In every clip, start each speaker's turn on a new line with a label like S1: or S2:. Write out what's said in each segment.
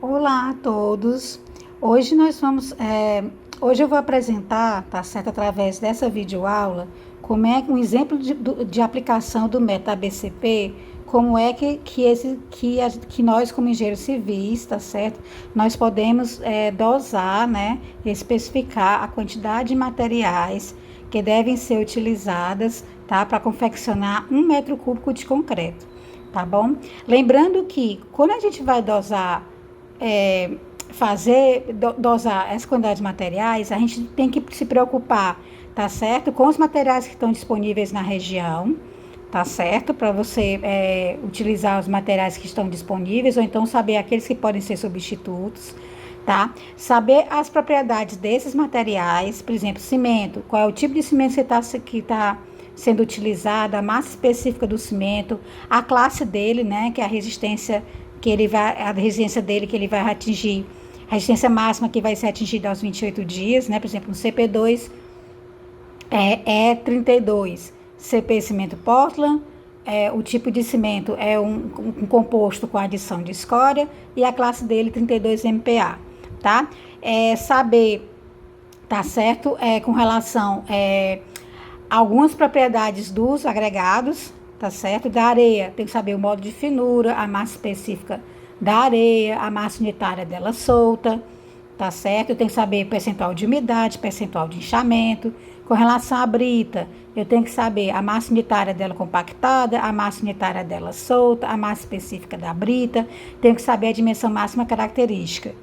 S1: Olá a todos. Hoje nós vamos, hoje eu vou apresentar, tá certo, através dessa videoaula, como é um exemplo de aplicação do método ABCP, como é que nós como engenheiros civis, tá certo, nós podemos dosar, né, especificar a quantidade de materiais que devem ser utilizadas, tá, para confeccionar 1 metro cúbico de concreto, tá bom? Lembrando que quando a gente vai dosar dosar essa quantidade de materiais, a gente tem que se preocupar, tá certo? Com os materiais que estão disponíveis na região, tá certo? Para você utilizar os materiais que estão disponíveis, ou então saber aqueles que podem ser substitutos, tá? Saber as propriedades desses materiais, por exemplo, cimento, qual é o tipo de cimento que tá sendo utilizado, a massa específica do cimento, a classe dele, né, que é a resistência dele que ele vai atingir, a resistência máxima que vai ser atingida aos 28 dias, né? Por exemplo, no CP2 é 32, CP cimento Portland, o tipo de cimento é um composto com adição de escória e a classe dele 32 MPa, tá? Saber, tá certo? Com relação a algumas propriedades dos agregados, tá certo? Da areia, tem que saber o modo de finura, a massa específica da areia, a massa unitária dela solta, tá certo? Eu tenho que saber percentual de umidade, percentual de inchamento. Com relação à brita, eu tenho que saber a massa unitária dela compactada, a massa unitária dela solta, a massa específica da brita. Tenho que saber a dimensão máxima característica,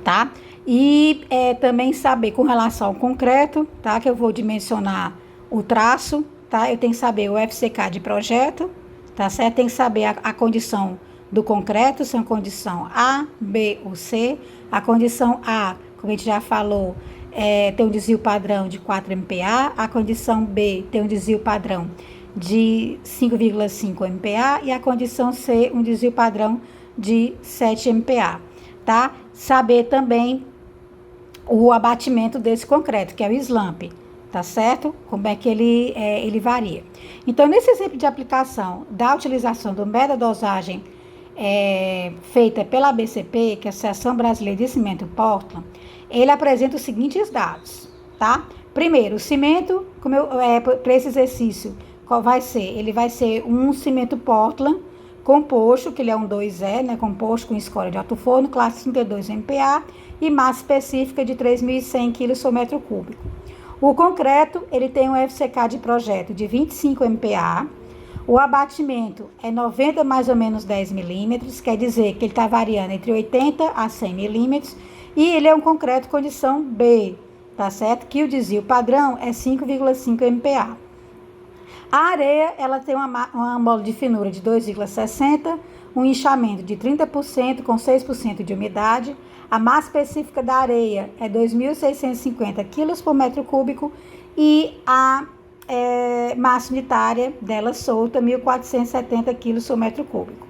S1: tá? E também saber com relação ao concreto, tá? Que eu vou dimensionar o traço, tá? Eu tenho que saber o FCK de projeto, tá certo? Tem que saber a condição do concreto, se é uma condição A, B ou C. A condição A, como a gente já falou, tem um desvio padrão de 4 MPa. A condição B tem um desvio padrão de 5,5 MPa. E a condição C, um desvio padrão de 7 MPa, tá? Saber também o abatimento desse concreto, que é o slump, tá certo? Como é que ele varia. Então, nesse exemplo de aplicação da utilização do método dosagem feita pela ABCP, que é a Associação Brasileira de Cimento Portland, ele apresenta os seguintes dados, tá? Primeiro, o cimento, para esse exercício, qual vai ser? Ele vai ser um cimento Portland composto, que ele é um 2E, né, composto com escória de alto forno, classe 32 MPa e massa específica de 3.100 kg por metro cúbico. O concreto, ele tem um FCK de projeto de 25 MPa, o abatimento é 90 mais ou menos 10 milímetros, quer dizer que ele está variando entre 80 a 100 milímetros, e ele é um concreto condição B, tá certo? Que o desvio padrão é 5,5 MPa. A areia, ela tem uma mola de finura de 2,60, um inchamento de 30% com 6% de umidade. A massa específica da areia é 2.650 kg por metro cúbico e a massa unitária dela solta 1.470 kg por metro cúbico.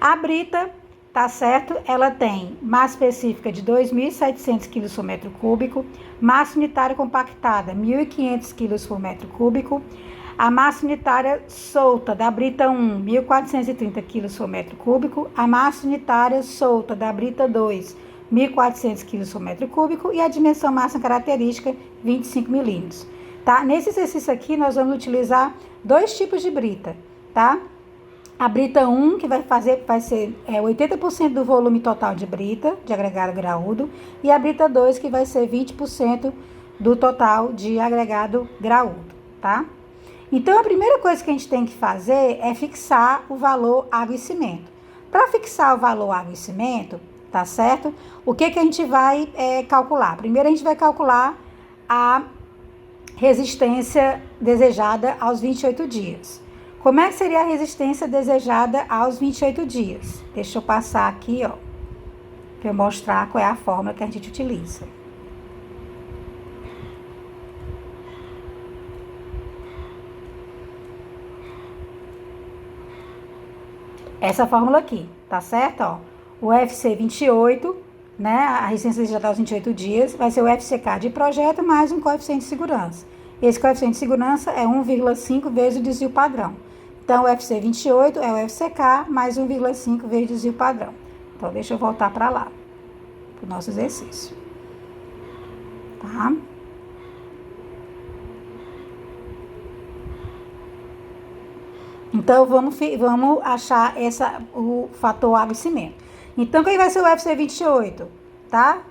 S1: A brita, tá certo? Ela tem massa específica de 2.700 kg por metro cúbico, massa unitária compactada 1.500 kg por metro cúbico. A massa unitária solta da brita 1, 1.430 kg por metro cúbico. A massa unitária solta da brita 2, 1.400 kg por metro cúbico. E a dimensão máxima característica, 25 milímetros. Tá? Nesse exercício aqui, nós vamos utilizar dois tipos de brita, tá? A brita 1, que vai ser 80% do volume total de brita, de agregado graúdo. E a brita 2, que vai ser 20% do total de agregado graúdo, tá? Então, a primeira coisa que a gente tem que fazer é fixar o valor água e cimento. Para fixar o valor água e cimento, tá certo? O que a gente vai calcular? Primeiro, a gente vai calcular a resistência desejada aos 28 dias. Como é que seria a resistência desejada aos 28 dias? Deixa eu passar aqui, ó, para eu mostrar qual é a fórmula que a gente utiliza. Essa fórmula aqui, tá certo? Ó, o FC 28, né? A resistência desejada aos 28 dias vai ser o FCK de projeto mais um coeficiente de segurança. Esse coeficiente de segurança é 1,5 vezes o desvio padrão. Então, o FC 28 é o FCK mais 1,5 vezes o desvio padrão. Então, deixa eu voltar para lá, para o nosso exercício. Tá? Então, vamos achar o fator água e cimento. Então, quem vai ser o FC 28? Tá?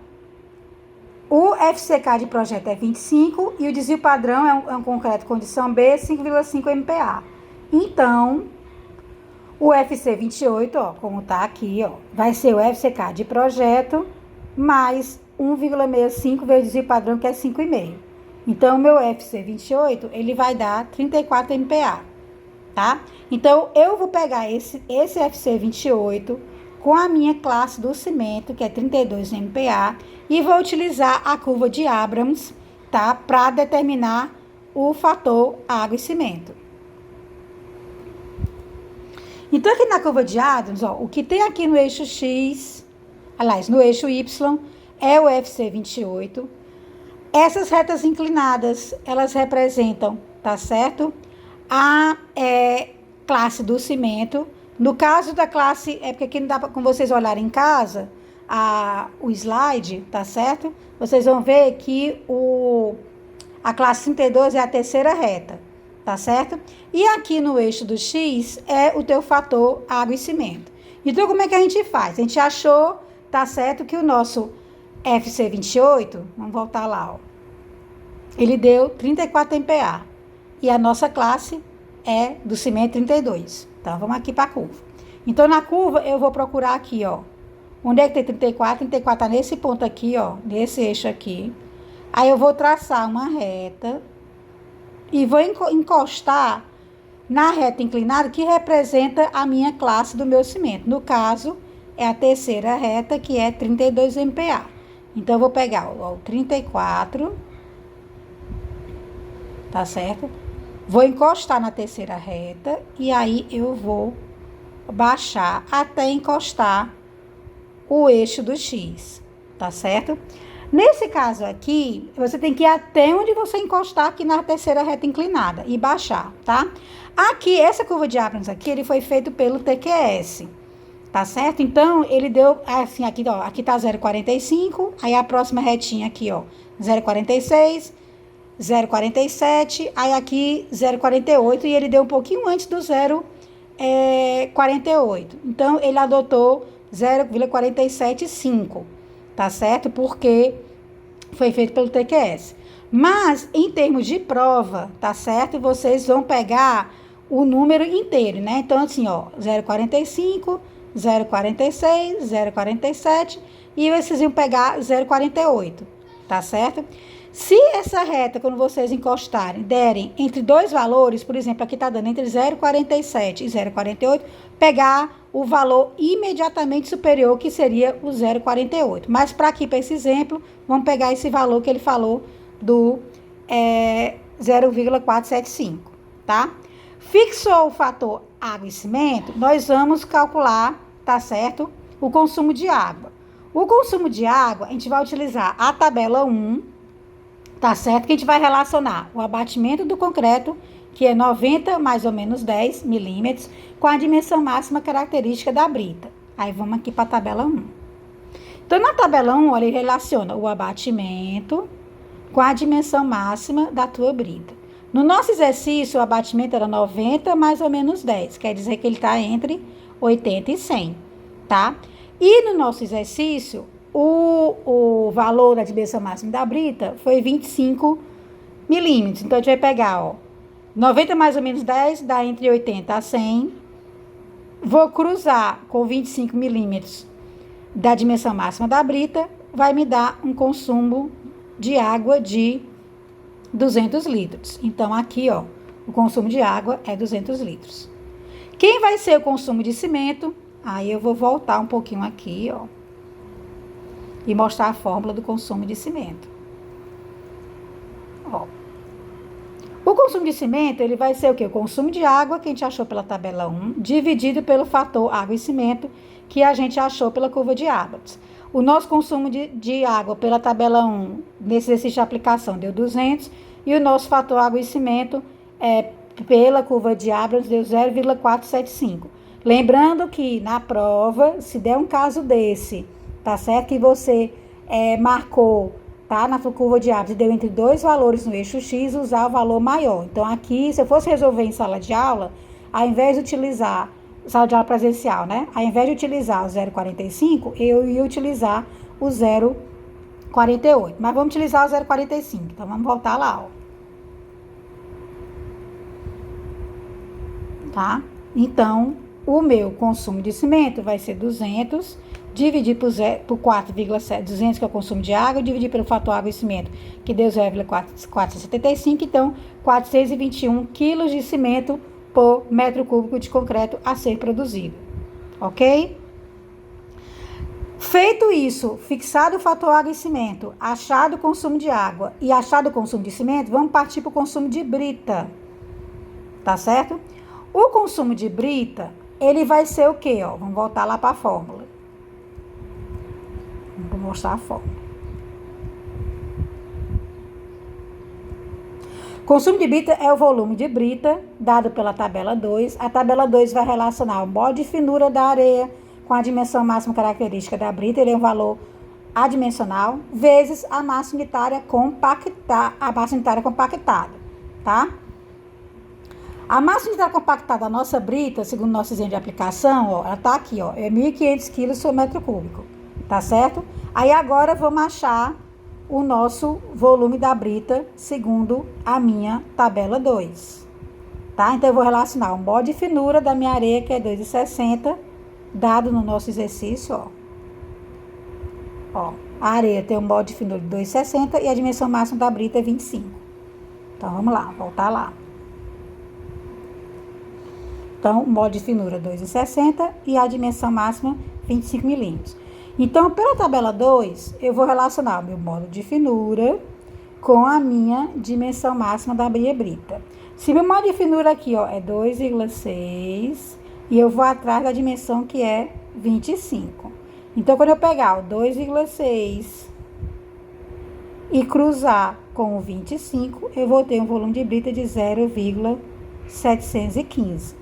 S1: O FCK de projeto é 25 e o desvio padrão é um concreto condição B, 5,5 MPa. Então, o FC 28, ó, como tá aqui, ó, vai ser o FCK de projeto mais 1,65 vezes o desvio padrão, que é 5,5. Então, o meu FC 28, ele vai dar 34 MPa. Tá? Então, eu vou pegar esse FC 28 com a minha classe do cimento, que é 32 MPa, e vou utilizar a curva de Abrams, tá? Para determinar o fator água e cimento. Então, aqui na curva de Abrams, ó, o que tem aqui no eixo X, aliás, no eixo Y, é o FC 28. Essas retas inclinadas, elas representam, tá certo? A classe do cimento. No caso da classe, é porque aqui não dá para, com vocês olharem em casa, o slide, tá certo? Vocês vão ver que a classe 32 é a terceira reta, tá certo? E aqui no eixo do X é o teu fator água e cimento. Então, como é que a gente faz? A gente achou, tá certo, que o nosso FC 28, vamos voltar lá, ó, ele deu 34 MPa. E a nossa classe é do cimento 32. Então, vamos aqui para a curva. Então, na curva, eu vou procurar aqui, ó. Onde é que tem 34? 34 tá nesse ponto aqui, ó. Nesse eixo aqui. Aí, eu vou traçar uma reta. E vou encostar na reta inclinada que representa a minha classe do meu cimento. No caso, é a terceira reta, que é 32 MPa. Então, eu vou pegar ó, o 34. Tá certo? Vou encostar na terceira reta e aí eu vou baixar até encostar o eixo do X, tá certo? Nesse caso aqui, você tem que ir até onde você encostar aqui na terceira reta inclinada e baixar, tá? Aqui, essa curva de Abrams aqui, ele foi feito pelo TQS, tá certo? Então, ele deu, assim, aqui, ó, aqui tá 0,45, aí a próxima retinha aqui, ó, 0,46, 0,47, aí aqui 0,48 e ele deu um pouquinho antes do 0,48. Então, ele adotou 0,475, tá certo? Porque foi feito pelo TQS. Mas, em termos de prova, tá certo? Vocês vão pegar o número inteiro, né? Então, assim, ó, 0,45, 0,46, 0,47 e vocês iam pegar 0,48, tá certo? Se essa reta, quando vocês encostarem, derem entre dois valores, por exemplo, aqui está dando entre 0,47 e 0,48, pegar o valor imediatamente superior, que seria o 0,48. Mas para aqui, para esse exemplo, vamos pegar esse valor que ele falou do 0,475, tá? Fixou o fator água e cimento, nós vamos calcular, tá certo? O consumo de água. O consumo de água, a gente vai utilizar a tabela 1, tá certo? Que a gente vai relacionar o abatimento do concreto, que é 90 mais ou menos 10 milímetros, com a dimensão máxima característica da brita. Aí vamos aqui para a tabela 1. Então, na tabela 1, olha, ele relaciona o abatimento com a dimensão máxima da tua brita. No nosso exercício, o abatimento era 90 mais ou menos 10, quer dizer que ele está entre 80 e 100, tá? E no nosso exercício, o valor da dimensão máxima da brita foi 25 milímetros. Então, a gente vai pegar, ó, 90 mais ou menos 10 dá entre 80 a 100. Vou cruzar com 25 milímetros da dimensão máxima da brita, vai me dar um consumo de água de 200 litros. Então, aqui, ó, o consumo de água é 200 litros. Quem vai ser o consumo de cimento? Aí eu vou voltar um pouquinho aqui, ó, e mostrar a fórmula do consumo de cimento. Ó. O consumo de cimento, ele vai ser o quê? O consumo de água, que a gente achou pela tabela 1, dividido pelo fator água e cimento, que a gente achou pela curva de Abrams. O nosso consumo de água pela tabela 1, nesse exercício de aplicação, deu 200, e o nosso fator água e cimento, pela curva de Abrams, deu 0,475. Lembrando que na prova, se der um caso desse, tá certo? Que você marcou, tá? Na sua curva de hábitos, deu entre dois valores no eixo X, usar o valor maior. Então, aqui, se eu fosse resolver em sala de aula, ao invés de utilizar, sala de aula presencial, né? Ao invés de utilizar o 0,45, eu ia utilizar o 0,48. Mas vamos utilizar o 0,45. Então, vamos voltar lá, ó. Tá? Então, o meu consumo de cimento vai ser 200, dividir por 4,7, 200 que é o consumo de água, dividir pelo fator água e cimento, que deu 0,475, então 421 quilos de cimento por metro cúbico de concreto a ser produzido, ok? Feito isso, fixado o fator água e cimento, achado o consumo de água e achado o consumo de cimento, vamos partir para o consumo de brita, tá certo? O consumo de brita, ele vai ser o quê? Ó? Vamos voltar lá para a fórmula. Vou mostrar a fórmula. Consumo de brita é o volume de brita, dado pela tabela 2. A tabela 2 vai relacionar o modo de finura da areia com a dimensão máxima característica da brita, ele é um valor adimensional, vezes a massa unitária compactada, tá? A massa unitária compactada da nossa brita, segundo nosso exemplo de aplicação, ó, ela tá aqui, ó, é 1.500 kg por metro cúbico, tá certo? Aí agora vamos achar o nosso volume da brita, segundo a minha tabela 2, tá? Então eu vou relacionar o modo de finura da minha areia, que é 2,60, dado no nosso exercício, ó. Ó, a areia tem um modo de finura de 2,60 e a dimensão máxima da brita é 25. Então vamos lá, voltar lá. Então, o modo de finura 2,60 e a dimensão máxima 25 milímetros. Então, pela tabela 2, eu vou relacionar o meu modo de finura com a minha dimensão máxima da minha brita. Se meu modo de finura aqui, ó, é 2,6 e eu vou atrás da dimensão que é 25. Então, quando eu pegar o 2,6 e cruzar com o 25, eu vou ter um volume de brita de 0,715.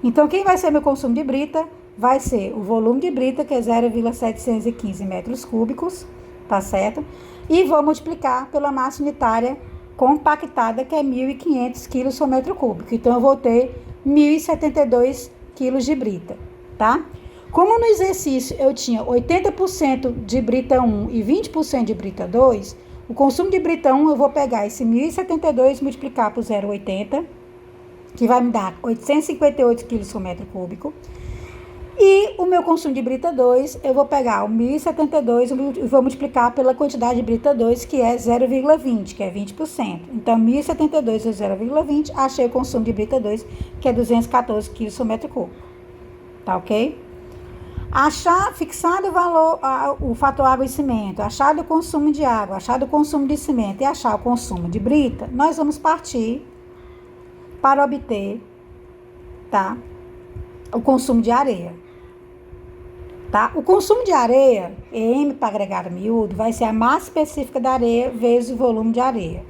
S1: Então, quem vai ser meu consumo de brita? Vai ser o volume de brita, que é 0,715 metros cúbicos, tá certo? E vou multiplicar pela massa unitária compactada, que é 1.500 quilos por metro cúbico. Então, eu vou ter 1.072 quilos de brita, tá? Como no exercício eu tinha 80% de brita 1 e 20% de brita 2, o consumo de brita 1 eu vou pegar esse 1.072 e multiplicar por 0,80, que vai me dar 858 quilos por metro cúbico. E o meu consumo de brita 2, eu vou pegar o 1.072 e vou multiplicar pela quantidade de brita 2, que é 0,20, que é 20%. Então, 1.072 vezes 0,20, achei o consumo de brita 2, que é 214 quilos por metro cúbico. Tá ok? Fixado o valor, o fator água e cimento, achado o consumo de água, achado o consumo de cimento e achar o consumo de brita, nós vamos partir para obter, tá, o consumo de areia, tá? O consumo de areia, M para agregado miúdo, vai ser a massa específica da areia vezes o volume de areia.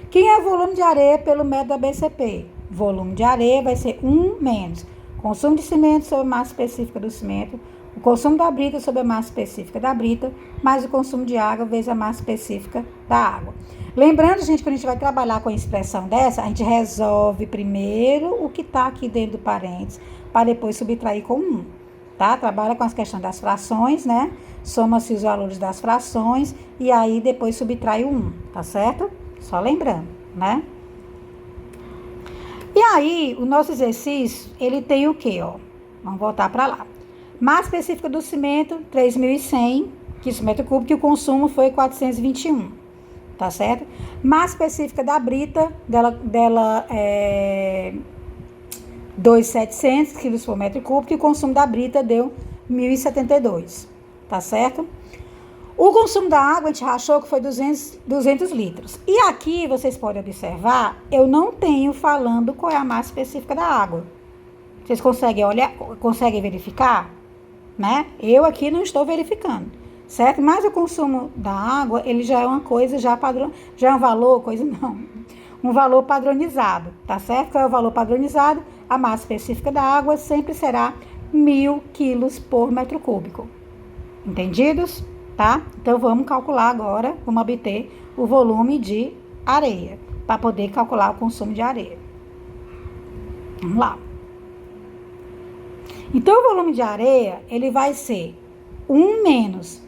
S1: Quem é o volume de areia pelo método da BCP? Volume de areia vai ser 1 menos consumo de cimento sobre a massa específica do cimento, o consumo da brita sobre a massa específica da brita, mais o consumo de água vezes a massa específica da água. Lembrando, gente, que a gente vai trabalhar com a expressão dessa, a gente resolve primeiro o que está aqui dentro do parênteses, para depois subtrair com 1, tá? Trabalha com as questões das frações, né? Soma-se os valores das frações e aí depois subtrai o 1, tá certo? Só lembrando, né? E aí, o nosso exercício, ele tem o quê, ó? Vamos voltar para lá. Massa específica do cimento, 3.100 quilos por metro cúbico, que o consumo foi 421. Tá certo? Massa específica da brita, dela é 2.700 quilos por metro cúbico, e o consumo da brita deu 1.072, tá certo? O consumo da água, a gente achou que foi 200 litros. E aqui, vocês podem observar, eu não tenho falando qual é a massa específica da água. Vocês conseguem olhar, conseguem verificar? Né? Eu aqui não estou verificando. Certo? Mas o consumo da água, ele já é uma coisa, já é um valor, um valor padronizado, tá certo? Qual é o valor padronizado? A massa específica da água sempre será 1.000 quilos por metro cúbico. Entendidos? Tá? Então, vamos calcular agora, vamos obter o volume de areia, para poder calcular o consumo de areia. Vamos lá. Então, o volume de areia, ele vai ser 1 menos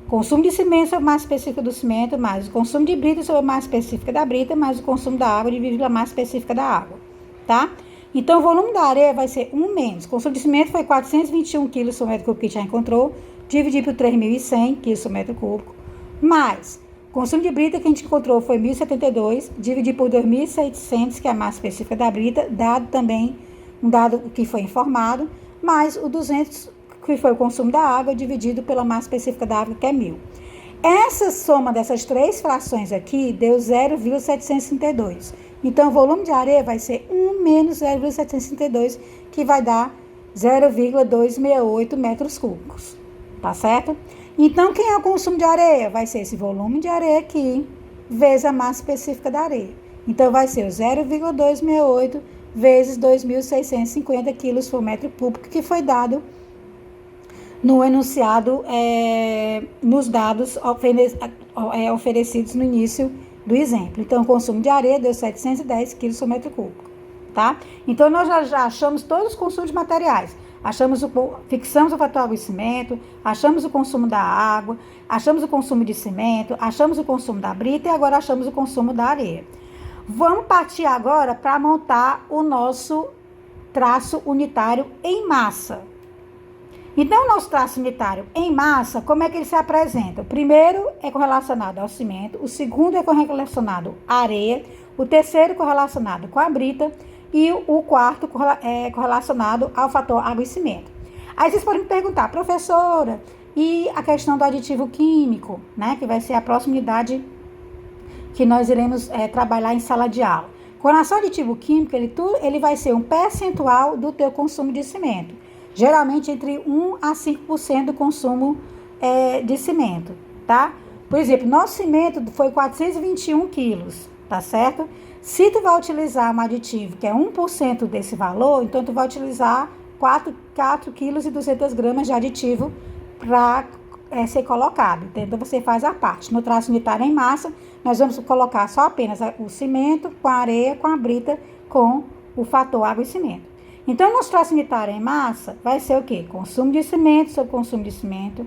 S1: consumo de cimento sobre a massa específica do cimento, mais o consumo de brita sobre a massa específica da brita, mais o consumo da água dividido pela massa específica da água, tá? Então, o volume da areia vai ser 1 menos. O consumo de cimento foi 421 kg por metro cúbico que a gente já encontrou, dividido por 3.100 kg por metro cúbico, mais o consumo de brita que a gente encontrou foi 1.072, dividido por 2.600, que é a massa específica da brita, dado também, um dado que foi informado, mais o 200, que foi o consumo da água, dividido pela massa específica da água, que é 1.000. Essa soma dessas três frações aqui deu 0,732. Então, o volume de areia vai ser 1 menos 0,732, que vai dar 0,268 metros cúbicos. Tá certo? Então, quem é o consumo de areia? Vai ser esse volume de areia aqui, vezes a massa específica da areia. Então, vai ser o 0,268 vezes 2.650 quilos por metro cúbico, que foi dado no enunciado, nos dados oferecidos no início do exemplo. Então, o consumo de areia deu 710 quilos por metro cúbico, tá? Então, nós já achamos todos os consumos de materiais. Fixamos o fator água e cimento, achamos o consumo da água, achamos o consumo de cimento, achamos o consumo da brita e agora achamos o consumo da areia. Vamos partir agora para montar o nosso traço unitário em massa. Então, o nosso traço unitário em massa, como é que ele se apresenta? O primeiro é correlacionado ao cimento, o segundo é correlacionado à areia, o terceiro correlacionado com a brita e o quarto é correlacionado ao fator água e cimento. Aí vocês podem me perguntar, professora, e a questão do aditivo químico, né? Que vai ser a próxima unidade que nós iremos trabalhar em sala de aula. Com relação ao aditivo químico, ele vai ser um percentual do teu consumo de cimento. Geralmente entre 1 a 5% do consumo de cimento, tá? Por exemplo, nosso cimento foi 421 quilos, tá certo? Se tu vai utilizar um aditivo que é 1% desse valor, então tu vai utilizar 4,2 kg de aditivo para ser colocado. Então, você faz a parte. No traço unitário em massa, nós vamos colocar só apenas o cimento com a areia, com a brita, com o fator água e cimento. Então, no traço unitário em massa, vai ser o quê? Consumo de cimento sobre consumo de cimento,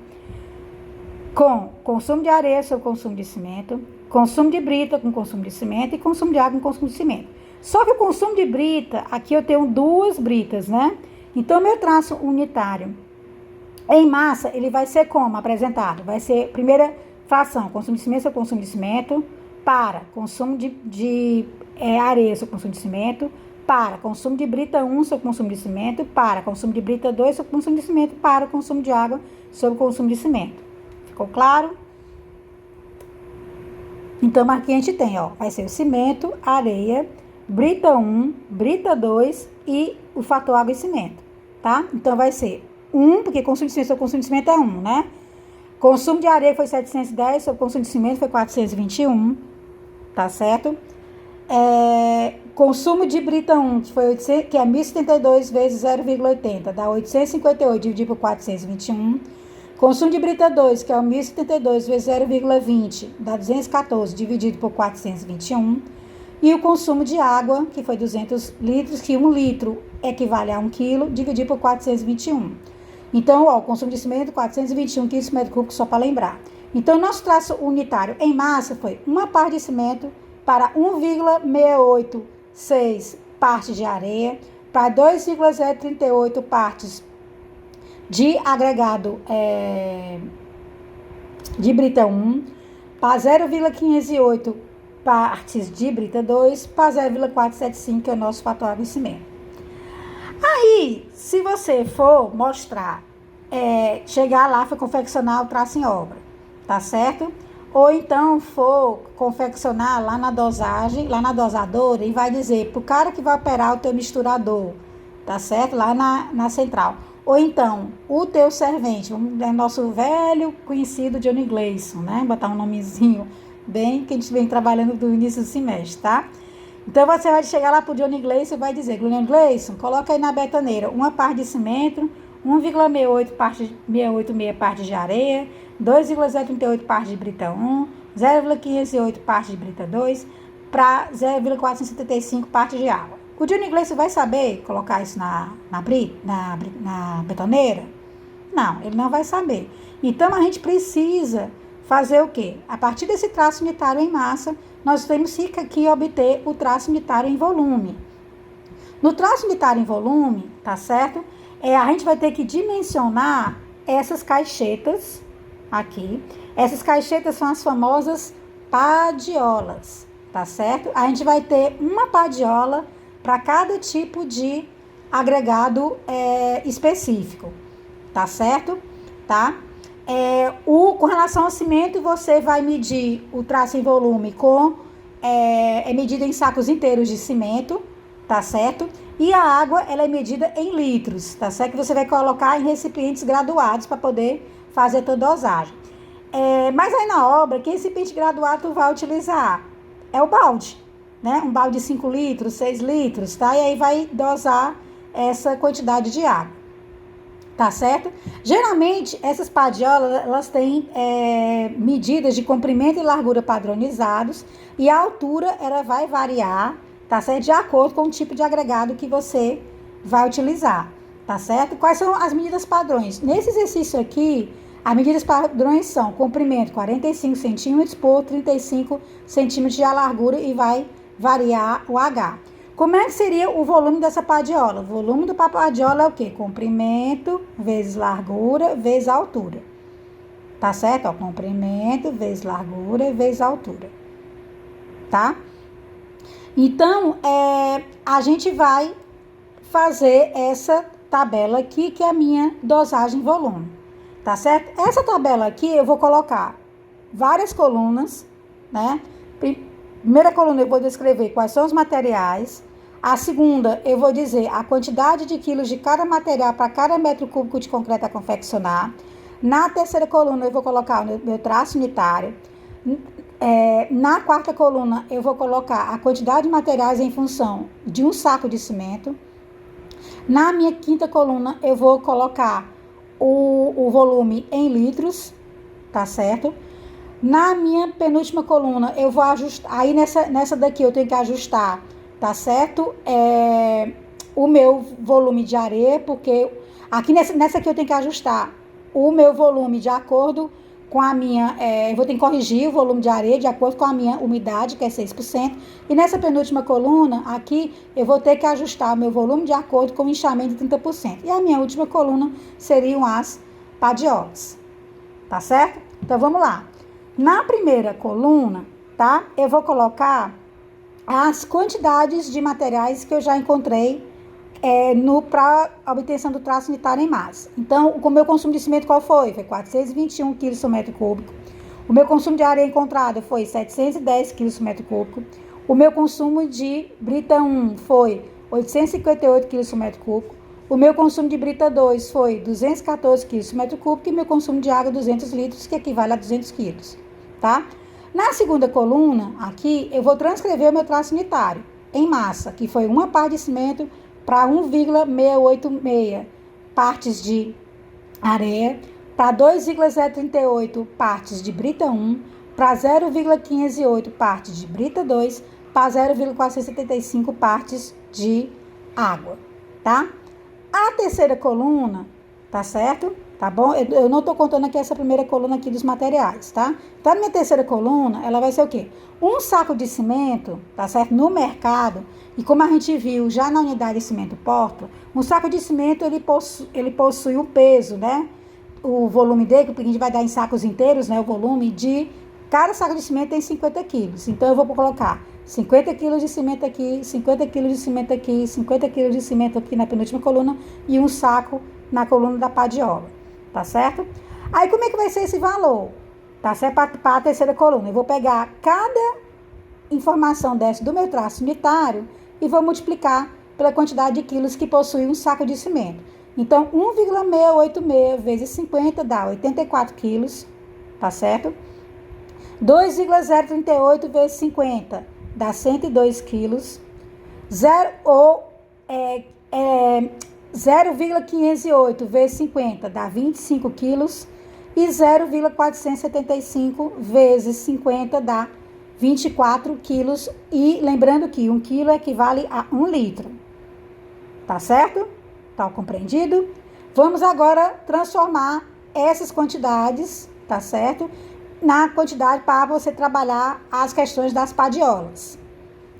S1: com consumo de areia sobre consumo de cimento, consumo de brita com consumo de cimento e consumo de água com consumo de cimento. Só que o consumo de brita, aqui eu tenho 2 britas, né? Então, meu traço unitário em massa, ele vai ser como apresentado? Vai ser, primeira fração, consumo de cimento sobre consumo de cimento, para consumo de areia sobre consumo de cimento, para consumo de brita 1 sobre consumo de cimento, para consumo de brita 2 sobre consumo de cimento, para consumo de água sobre consumo de cimento. Ficou claro? Então, aqui a gente tem, ó, vai ser o cimento, areia, brita 1, brita 2 e o fator água e cimento, tá? Então, vai ser 1, porque consumo de cimento sobre consumo de cimento é 1, né? Consumo de areia foi 710, sobre consumo de cimento foi 421, tá certo? Consumo de brita 1, que é 1.072 vezes 0,80, dá 858 dividido por 421. Consumo de brita 2, que é o 1.072 vezes 0,20, dá 214 dividido por 421. E o consumo de água, que foi 200 litros, que 1 litro equivale a 1 quilo, dividido por 421. Então, ó, o consumo de cimento, 421 quilos por metro cúbico, só para lembrar. Então, nosso traço unitário em massa foi uma parte de cimento para 1,686 partes de areia, para 2,038 partes de agregado de brita 1, para 0,508 partes de brita 2, para 0,475, que é o nosso fator água e cimento. Aí, se você for mostrar, chegar lá, for confeccionar o traço em obra, tá certo? Ou então for confeccionar lá na dosagem, lá na dosadora, e vai dizer pro cara que vai operar o teu misturador, tá certo? Lá na central. Ou então, o teu servente, nosso velho conhecido Johnny Gleison, né? Botar um nomezinho bem que a gente vem trabalhando do início do semestre, tá? Então, você vai chegar lá pro Johnny Gleison e vai dizer, Johnny Gleison, coloca aí na betaneira uma parte de cimento, 1,686 partes de areia, 2,038 partes de brita 1, 0,508 partes de brita 2, para 0,475 partes de água. O Johnny Gleison vai saber colocar isso na betoneira? Não, ele não vai saber. Então, a gente precisa fazer o quê? A partir desse traço unitário em massa, nós temos que obter o traço unitário em volume. No traço unitário em volume, tá certo? A gente vai ter que dimensionar essas caixetas aqui. Essas caixetas são as famosas padiolas, tá certo? A gente vai ter uma padiola para cada tipo de agregado específico, tá certo? Tá? Com relação ao cimento, você vai medir o traço em volume medido em sacos inteiros de cimento, tá certo? E a água, ela é medida em litros, tá certo? Que você vai colocar em recipientes graduados para poder fazer a tua dosagem. Mas aí na obra, que recipiente graduado tu vai utilizar? É o balde, né? Um balde de 5 litros, 6 litros, tá? E aí vai dosar essa quantidade de água, tá certo? Geralmente, essas padiolas, elas têm medidas de comprimento e largura padronizados e a altura, ela vai variar, tá certo? De acordo com o tipo de agregado que você vai utilizar, tá certo? Quais são as medidas padrões? Nesse exercício aqui, as medidas padrões são comprimento 45 centímetros por 35 centímetros de largura e vai variar o H. Como é que seria o volume dessa padiola? O volume da padiola é o quê? Comprimento vezes largura vezes altura. Tá certo? Ó, comprimento vezes largura vezes altura. Tá? Então, a gente vai fazer essa tabela aqui, que é a minha dosagem volume. Tá certo? Essa tabela aqui eu vou colocar várias colunas, né? Primeira coluna eu vou descrever quais são os materiais. A segunda eu vou dizer a quantidade de quilos de cada material para cada metro cúbico de concreto a confeccionar. Na terceira coluna eu vou colocar o meu traço unitário. Na quarta coluna eu vou colocar a quantidade de materiais em função de um saco de cimento. Na minha quinta coluna eu vou colocar o volume em litros, tá certo? Na minha penúltima coluna, eu vou ajustar, aí nessa daqui eu tenho que ajustar, tá certo? O meu volume de areia, porque aqui nessa aqui eu tenho que ajustar o meu volume de acordo com a minha, eu vou ter que corrigir o volume de areia de acordo com a minha umidade, que é 6%, e nessa penúltima coluna, aqui, eu vou ter que ajustar o meu volume de acordo com o inchamento de 30%. E a minha última coluna seriam as padiolas, tá certo? Então, vamos lá. Na primeira coluna, tá? Eu vou colocar as quantidades de materiais que eu já encontrei para obtenção do traço unitário em massa. Então, o meu consumo de cimento qual foi? Foi 421 kg por metro cúbico. O meu consumo de areia encontrada foi 710 kg por metro cúbico. O meu consumo de brita 1 foi 858 kg por metro cúbico. O meu consumo de brita 2 foi 214 kg por metro cúbico e meu consumo de água 200 litros, que equivale a 200 kg, tá? Na segunda coluna, aqui, eu vou transcrever o meu traço unitário em massa, que foi uma parte de cimento para 1,686 partes de areia, para 2,038 partes de brita 1, para 0,508 partes de brita 2, para 0,475 partes de água, tá? A terceira coluna, tá certo? Tá bom? Eu não tô contando aqui essa primeira coluna aqui dos materiais, tá? Então, a minha terceira coluna, ela vai ser o quê? Um saco de cimento, tá certo? No mercado, e como a gente viu já na unidade de cimento Portland, um saco de cimento, ele possui um peso, né? O volume dele, porque a gente vai dar em sacos inteiros, né? O volume de cada saco de cimento tem 50 quilos. Então, eu vou colocar 50 quilos de cimento aqui, 50 quilos de cimento aqui, 50 quilos de cimento aqui na penúltima coluna e um saco na coluna da padiola, tá certo? Aí, como é que vai ser esse valor? Tá certo? Para a terceira coluna. Eu vou pegar cada informação dessa do meu traço unitário e vou multiplicar pela quantidade de quilos que possui um saco de cimento. Então, 1,686 vezes 50 dá 84 quilos, tá certo? 2,038 vezes 50 dá 102 quilos. 0,508 vezes 50 dá 25 quilos. E 0,475 vezes 50 dá 24 quilos. E lembrando que 1 quilo equivale a 1 litro. Tá certo? Tá compreendido? Vamos agora transformar essas quantidades, tá certo? Na quantidade para você trabalhar as questões das padiolas.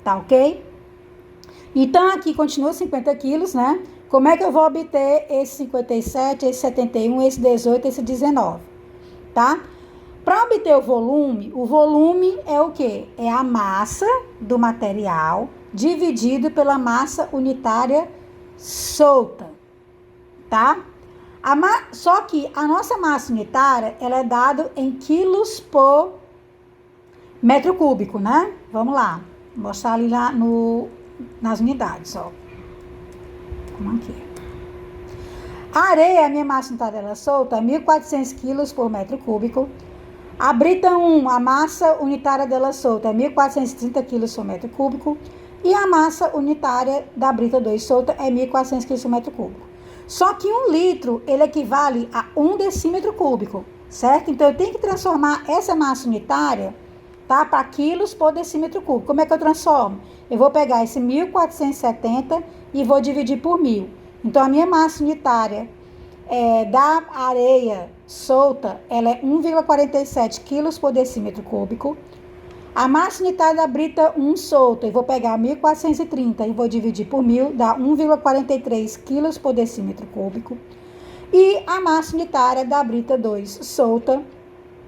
S1: Tá ok? Então, aqui continua 50 quilos, né? Como é que eu vou obter esse 57, esse 71, esse 18, esse 19? Tá? Para obter o volume é o quê? É a massa do material dividido pela massa unitária solta, tá? Só que a nossa massa unitária, ela é dada em quilos por metro cúbico, né? Vamos lá, vou mostrar ali lá nas unidades, ó. Como aqui. A areia, a minha massa unitária dela solta, é 1.400 quilos por metro cúbico. A brita 1, a massa unitária dela solta é 1.430 quilos por metro cúbico. E a massa unitária da brita 2 solta é 1.400 quilos por metro cúbico. Só que 1 litro, ele equivale a 1 decímetro cúbico, certo? Então, eu tenho que transformar essa massa unitária, tá, para quilos por decímetro cúbico. Como é que eu transformo? Eu vou pegar esse 1.470 e vou dividir por 1.000. Então, a minha massa unitária da areia solta, ela é 1,47 quilos por decímetro cúbico. A massa unitária da brita 1 solta, eu vou pegar 1.430 e vou dividir por 1.000, dá 1,43 quilos por decímetro cúbico. E a massa unitária da brita 2 solta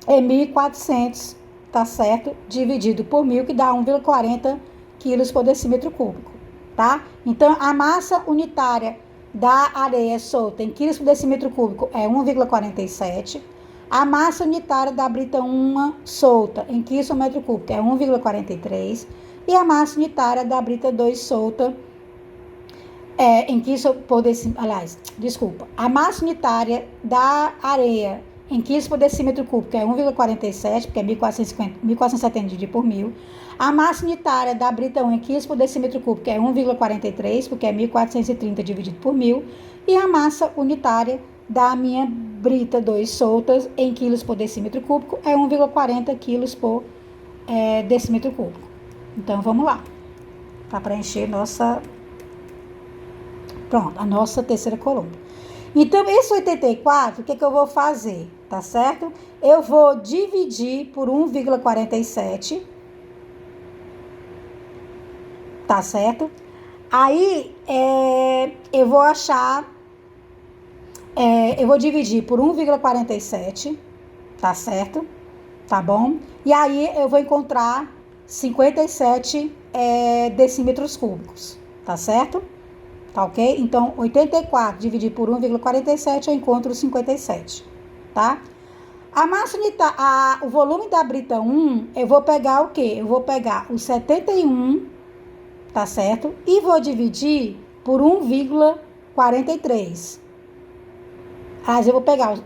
S1: é 1.400, tá certo? Dividido por 1.000, que dá 1,40 quilos por decímetro cúbico, tá? Então, a massa unitária da areia solta em quilos por decímetro cúbico é 1,47. A massa unitária da brita 1 solta em quilos por metro cúbico é 1,43. E a massa unitária da brita 2 solta em quilos por decímetro... Aliás, desculpa. A massa unitária da areia em quilos por decímetro cúbico é 1,47, porque é 1.470 dividido por 1.000. A massa unitária da brita 1 em quilos por decímetro cúbico é 1,43, porque é 1.430 dividido por 1.000. E a massa unitária da minha brita 2 soltas em quilos por decímetro cúbico é 1,40 quilos por decímetro cúbico. Então, vamos lá. Para preencher a nossa terceira coluna. Então, esse 84, o que eu vou fazer? Tá certo? Eu vou dividir por 1,47. Tá certo? Aí, eu vou achar... eu vou dividir por 1,47. Tá certo? Tá bom? E aí, eu vou encontrar 57 decímetros cúbicos. Tá certo? Tá ok? Então, 84 dividido por 1,47, eu encontro 57, tá? A massa unitária, o volume da brita 1, eu vou pegar o quê? Eu vou pegar o 71, tá certo? E vou dividir por 1,43. Mas eu vou pegar,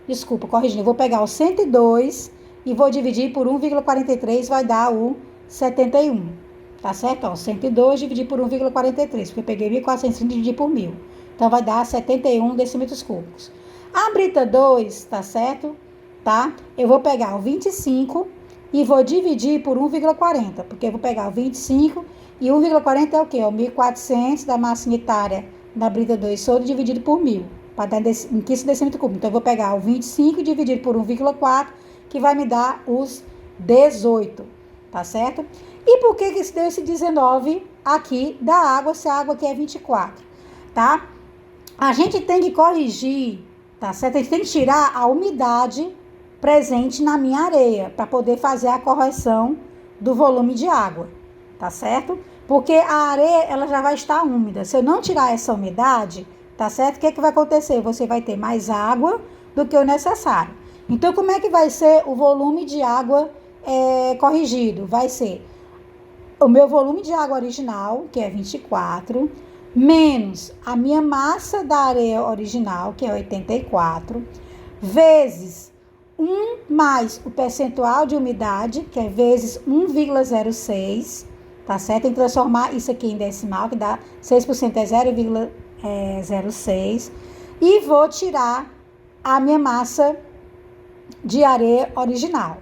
S1: desculpa, corrigindo, eu vou pegar o 102 e vou dividir por 1,43, vai dar o 71. Tá certo? Ó, 102 dividido por 1,43, porque eu peguei 1.430 e dividi por 1.000. Então, vai dar 71 decímetros cúbicos. A brita 2, tá certo? Tá? Eu vou pegar o 25 e vou dividir por 1,40, porque eu vou pegar o 25 e 1,40 é o quê? É o 1.400 da massa unitária da brita 2 solta dividido por 1.000, para dar em quilos decímetro cúbico. Então, eu vou pegar o 25 dividido por 1,4, que vai me dar os 18, tá certo? E por que se deu esse 19 aqui da água, se a água aqui é 24, tá? A gente tem que corrigir, tá certo? A gente tem que tirar a umidade presente na minha areia, para poder fazer a correção do volume de água, tá certo? Porque a areia, ela já vai estar úmida. Se eu não tirar essa umidade, tá certo? O que vai acontecer? Você vai ter mais água do que o necessário. Então, como é que vai ser o volume de água corrigido? Vai ser o meu volume de água original, que é 24, menos a minha massa da areia original, que é 84, vezes 1 mais o percentual de umidade, que é vezes 1,06, tá certo? Tem que transformar isso aqui em decimal, que dá 6% é 0,6 e vou tirar a minha massa de areia original.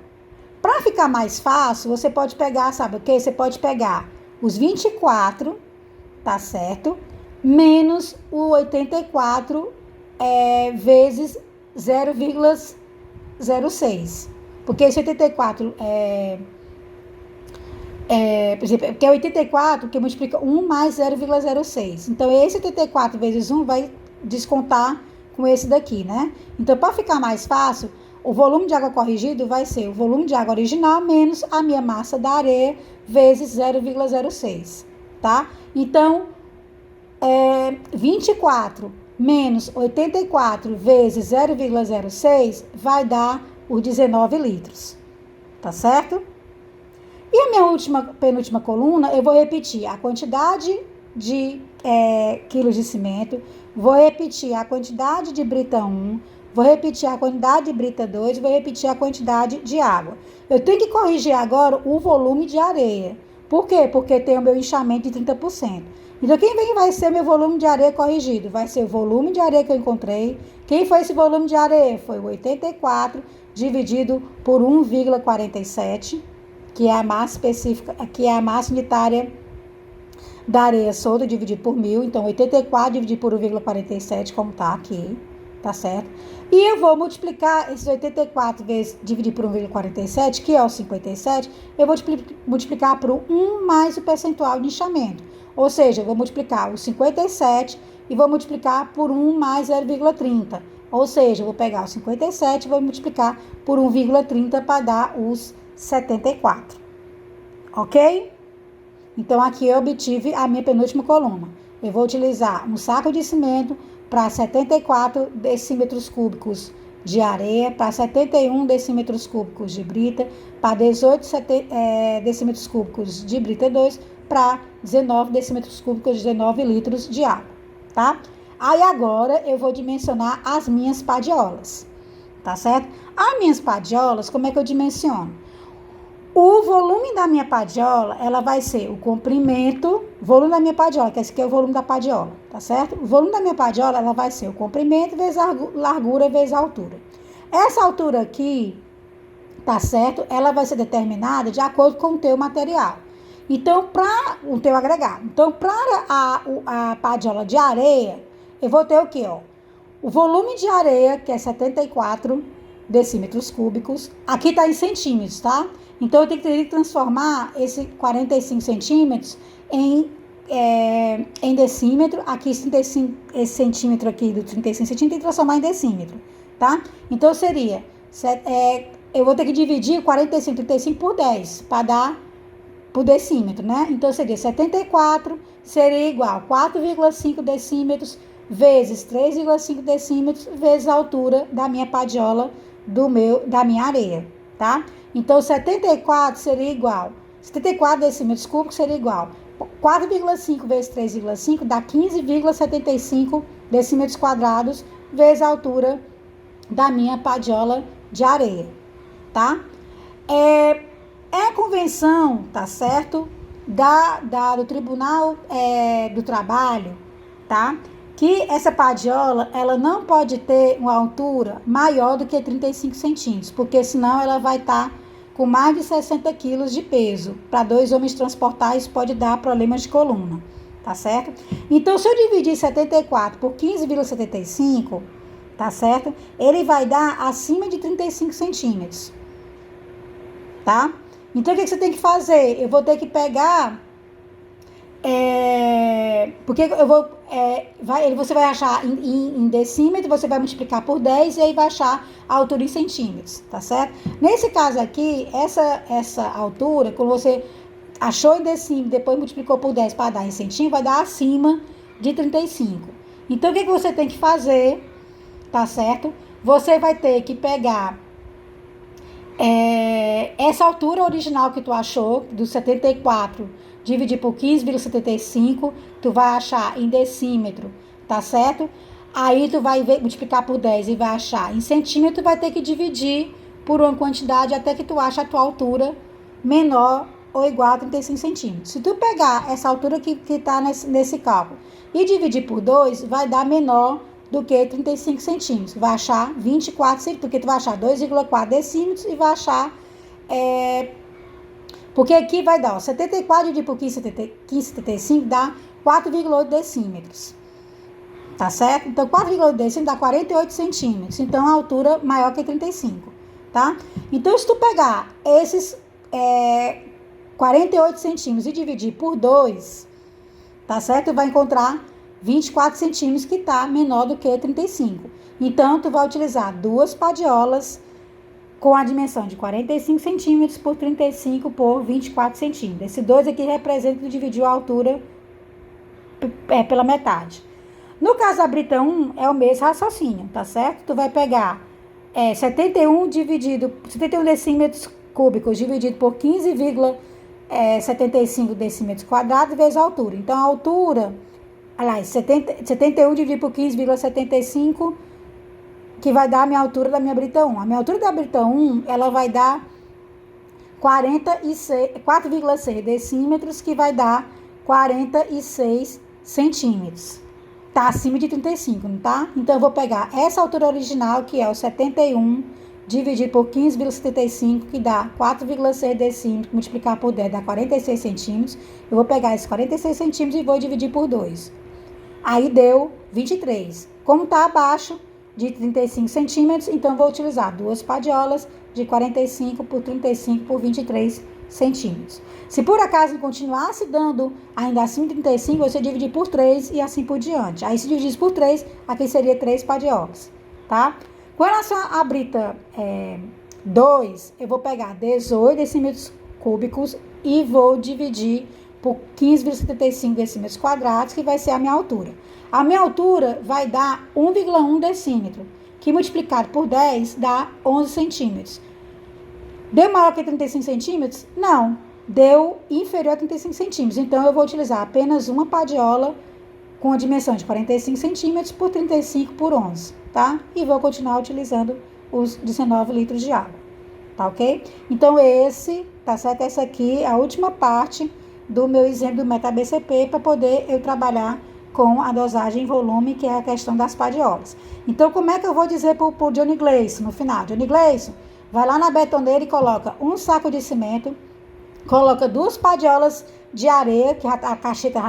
S1: Para ficar mais fácil, você pode pegar, sabe o que? Você pode pegar os 24, tá certo? Menos o 84 vezes 0,06. Porque esse 84 por exemplo, porque é 84 que multiplica 1 mais 0,06. Então, esse 84 vezes 1 vai descontar com esse daqui, né? Então, para ficar mais fácil, o volume de água corrigido vai ser o volume de água original menos a minha massa da areia vezes 0,06, tá? Então, 24 menos 84 vezes 0,06 vai dar os 19 litros, tá certo? E a minha penúltima coluna, eu vou repetir a quantidade de quilos de cimento, vou repetir a quantidade de brita 1, vou repetir a quantidade de brita 2, vou repetir a quantidade de água. Eu tenho que corrigir agora o volume de areia. Por quê? Porque tem o meu inchamento de 30%. Então, quem vai ser meu volume de areia corrigido? Vai ser o volume de areia que eu encontrei. Quem foi esse volume de areia? Foi o 84 dividido por 1,47, que é a massa específica, que é a massa unitária da areia solta dividido por 1.000. Então, 84 dividido por 1,47, como tá aqui, tá certo? E eu vou multiplicar esses 84 vezes dividir por 1,47, que é o 57, eu vou multiplicar por 1 mais o percentual de inchamento. Ou seja, eu vou multiplicar o 57 e vou multiplicar por 1 mais 0,30. Ou seja, eu vou pegar o 57 e vou multiplicar por 1,30 para dar os 74. Ok? Então, aqui eu obtive a minha penúltima coluna. Eu vou utilizar um saco de cimento para 74 decímetros cúbicos de areia, para 71 decímetros cúbicos de brita, para 18 decímetros cúbicos de brita 2, para 19 decímetros cúbicos de 19 litros de água, tá? Aí agora eu vou dimensionar as minhas padiolas, tá certo? As minhas padiolas, como é que eu dimensiono? O volume da minha padiola, ela vai ser o comprimento, volume da minha padiola, que esse aqui é o volume da padiola, tá certo? O volume da minha padiola, ela vai ser o comprimento vezes a largura vezes a altura. Essa altura aqui, tá certo? Ela vai ser determinada de acordo com o teu material. Então, para o teu agregado. Então, para a padiola de areia, eu vou ter o quê, ó? O volume de areia, que é 74 decímetros cúbicos. Aqui tá em centímetros, tá? Então, eu tenho que transformar esse 45 centímetros em decímetro. Aqui, esse centímetro aqui do 35 centímetros, tem que transformar em decímetro, tá? Então, seria... eu vou ter que dividir 45, 35 por 10, para dar por decímetro, né? Então, seria 74, seria igual a 4,5 decímetros vezes 3,5 decímetros vezes a altura da minha padiola, da minha areia, tá? Então, 74 seria igual, 74 decímetros cúbicos seria igual, 4,5 vezes 3,5 dá 15,75 decímetros quadrados vezes a altura da minha padiola de areia, tá? É a convenção, tá certo? Do Tribunal do Trabalho, tá? Que essa padiola, ela não pode ter uma altura maior do que 35 centímetros, porque senão ela vai estar com mais de 60 quilos de peso. Para 2 homens transportar, isso pode dar problemas de coluna, tá certo? Então, se eu dividir 74 por 15,75, tá certo? Ele vai dar acima de 35 centímetros, tá? Então, o que você tem que fazer? Eu vou ter que pegar... porque eu vou... você vai achar em decímetro, você vai multiplicar por 10 e aí vai achar a altura em centímetros, tá certo? Nesse caso aqui, essa altura, quando você achou em decímetro, depois multiplicou por 10 para dar em centímetro, vai dar acima de 35. Então, o que você tem que fazer, tá certo? Você vai ter que pegar essa altura original que tu achou, do 74, dividir por 15,75, tu vai achar em decímetro, tá certo? Aí tu vai multiplicar por 10 e vai achar em centímetro, tu vai ter que dividir por uma quantidade até que tu ache a tua altura menor ou igual a 35 centímetros. Se tu pegar essa altura que está nesse cálculo e dividir por 2, vai dar menor do que 35 centímetros. Vai achar 24 centímetros, porque tu vai achar 2,4 decímetros e vai achar... porque aqui vai dar, ó, 74 dividido por 15,75 dá 4,8 decímetros. Tá certo? Então, 4,8 decímetros dá 48 centímetros. Então, a altura maior que 35, tá? Então, se tu pegar esses 48 centímetros e dividir por 2, tá certo? Tu vai encontrar 24 centímetros, que tá menor do que 35. Então, tu vai utilizar duas padiolas com a dimensão de 45 centímetros por 35 por 24 centímetros. Esse 2 aqui representa que tu dividiu a altura pela metade. No caso da brita 1, é o mesmo raciocínio, tá certo? Tu vai pegar 71 decímetros cúbicos dividido por 15,75 decímetros quadrados vezes a altura. Então, a altura, aliás, 71 dividido por 15,75, que vai dar a minha altura da minha brita 1. A minha altura da brita 1, ela vai dar 4,6 decímetros, que vai dar 46 centímetros. Tá acima de 35, não tá? Então, eu vou pegar essa altura original, que é o 71, dividido por 15,75, que dá 4,6 decímetros, multiplicar por 10, dá 46 centímetros. Eu vou pegar esses 46 centímetros e vou dividir por 2. Aí, deu 23. Como tá abaixo de 35 centímetros, então, eu vou utilizar duas padiolas de 45 por 35 por 23 centímetros. Se por acaso continuasse dando ainda acima de 35, você dividir por 3 e assim por diante. Aí, se dividir por 3, aqui seria 3 padiolas, tá? Com relação à brita 2, eu vou pegar 18 decímetros cúbicos e vou dividir por 15,75 decímetros quadrados, que vai ser a minha altura. A minha altura vai dar 1,1 decímetro, que multiplicado por 10 dá 11 centímetros. Deu maior que 35 centímetros? Não. Deu inferior a 35 centímetros. Então, eu vou utilizar apenas uma padiola com a dimensão de 45 centímetros por 35 por 11, tá? E vou continuar utilizando os 19 litros de água, tá ok? Então, tá certo? Essa aqui é a última parte do meu exemplo do MetaBCP para poder eu trabalhar com a dosagem em volume, que é a questão das padiolas. Então, como é que eu vou dizer para o Johnny Gleison no final? Johnny Gleison, vai lá na betoneira e coloca um saco de cimento, coloca 2 padiolas de areia, que a cacheta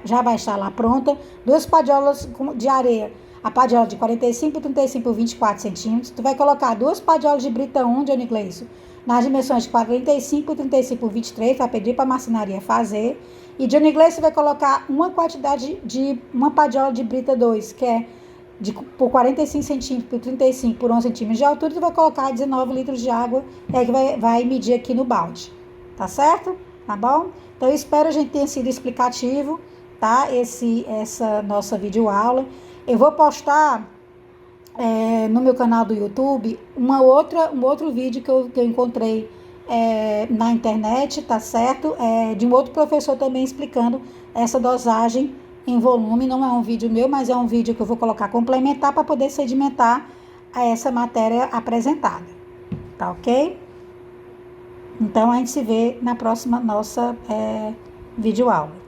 S1: já vai estar lá pronta, 2 padiolas de areia, a padiola de 45 por 35 por 24 centímetros. Tu vai colocar 2 padiolas de brita 1, Johnny Gleison, nas dimensões de 45 por 35 por 23, vai pedir para a marcenaria fazer. E Johnny Gleison vai colocar uma quantidade de uma padiola de brita 2, que é por 45 centímetros por 35 por 11 centímetros de altura, tu vai colocar 19 litros de água, e aí que vai medir aqui no balde, tá certo? Tá bom? Então, eu espero a gente tenha sido explicativo, tá? Essa nossa videoaula. Eu vou postar no meu canal do YouTube um outro vídeo que eu encontrei na internet, tá certo? De um outro professor também explicando essa dosagem em volume. Não é um vídeo meu, mas é um vídeo que eu vou colocar complementar para poder sedimentar essa matéria apresentada, tá ok? Então, a gente se vê na próxima nossa videoaula.